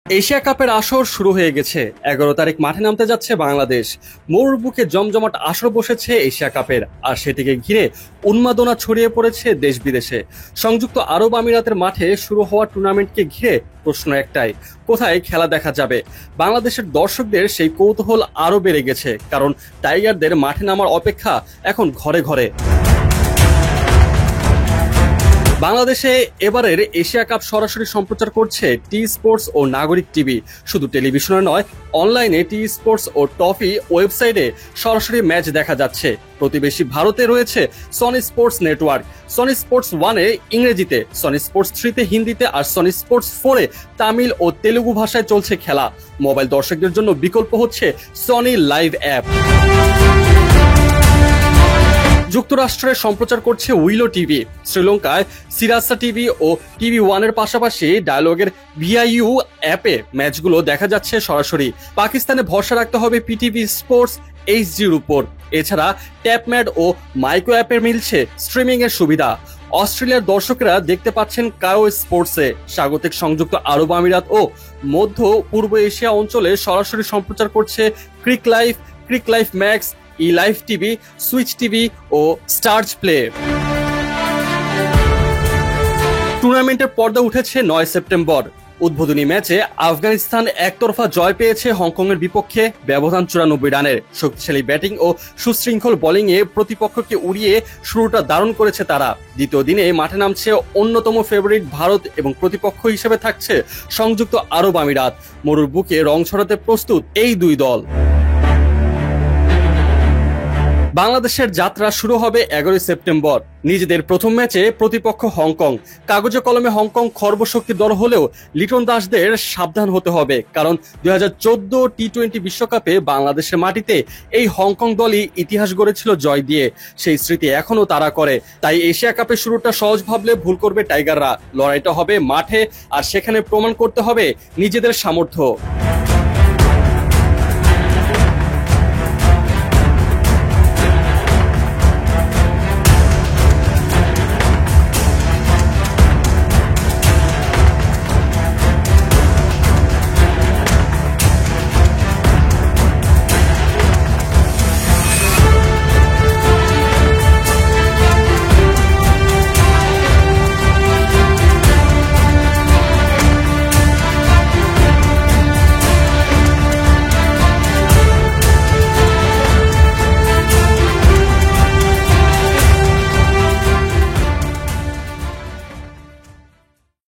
Asia কাপের আসর শুরু হয়ে গেছে। 11 তারিখ মাঠে নামতে যাচ্ছে বাংলাদেশ। মরুর বুকে জমজমাট আসর বসেছে এশিয়া কাপের, আর সেটিকে ঘিরে উন্মাদনা ছড়িয়ে পড়েছে দেশ বিদেশে। সংযুক্ত আরব আমিরাতের মাঠে শুরু হওয়া টুর্নামেন্টকে ঘিরে প্রশ্ন একটাই, কোথায় খেলা দেখা যাবে? বাংলাদেশের দর্শকদের সেই কৌতূহল আরো বেড়ে গেছে, কারণ টাইগারদের মাঠে নামার অপেক্ষা এখন ঘরে ঘরে। বাংলাদেশে এবারের এশিয়া কাপ সরাসরি সম্প্রচার করছে টি স্পোর্টস ও নাগরিক টিভি। শুধু টেলিভিশনে নয়, অনলাইনে টি স্পোর্টস ও টফি ওয়েবসাইটে সরাসরি ম্যাচ দেখা যাচ্ছে। প্রতিবেশী ভারতে রয়েছে Sony Sports network, Sony Sports 1-এ ইংরেজিতে, সনি স্পোর্টস 3-তে হিন্দিতে আর সনি স্পোর্টস 4-এ তামিল ও তেলুগু ভাষায় চলছে খেলা। মোবাইল দর্শকদের জন্য বিকল্প হচ্ছে সনি লাইভ অ্যাপ। যুক্তরাষ্ট্রে সম্প্রচার করছে উইলো টিভি। শ্রীলঙ্কায় সিরাসা টিভি ও টিভি 1-এর পাশাপাশি ডায়ালগের ভিআইইউ অ্যাপে ম্যাচগুলো দেখা যাচ্ছে সরাসরি। পাকিস্তানে ভরসা রাখতে হবে পিটিভি স্পোর্টস এইচডির উপর। এছাড়া ট্যাপম্যাড ও মাইক্রো অ্যাপে মিলছে স্ট্রিমিং এর সুবিধা। অস্ট্রেলিয়ার দর্শকরা দেখতে পাচ্ছেন কায়ো স্পোর্টসে। স্বাগতিক সংযুক্ত আরব আমিরাত ও মধ্য পূর্ব এশিয়া অঞ্চলে সরাসরি সম্প্রচার করছে CricLife Max, E live TV, Switch TV ও স্টার্জ প্লে। টুর্নামেন্টের পর্দা উঠেছে 9 সেপ্টেম্বর। উদ্বোধনী ম্যাচে আফগানিস্তান একতরফা জয় পেয়েছে হংকংয়ের বিপক্ষে ব্যবধান 94 রানের। শক্তিশালী ব্যাটিং ও সুশৃঙ্খল বোলিংয়ে প্রতিপক্ষকে উড়িয়ে শুরুটা দারুণ করেছে তারা। দ্বিতীয় দিনে মাঠে নামছে অন্যতম ফেভারিট ভারত এবং প্রতিপক্ষ হিসেবে থাকছে সংযুক্ত আরব আমিরাত। মরুর বুকে রং ছড়াতে প্রস্তুত এই দুই দল। বাংলাদেশের যাত্রা শুরু হবে 11 সেপ্টেম্বর। নিজেদের প্রথম ম্যাচে প্রতিপক্ষ হংকং। কাগজে কলমে হংকং খর্বশক্তি দল হলেও লিটন দাসদের সাবধান হতে হবে, কারণ 2014 টি-20 বিশ্বকাপে বাংলাদেশের মাটিতে এই হংকং দলই ইতিহাস গড়েছিল জয় দিয়ে। সেই স্মৃতি এখনো তারা করে। তাই এশিয়া কাপের শুরুটা সহজ ভাবলে ভুল করবে টাইগাররা। লড়াইটা হবে মাঠে, আর সেখানে প্রমাণ করতে হবে নিজেদের সামর্থ্য।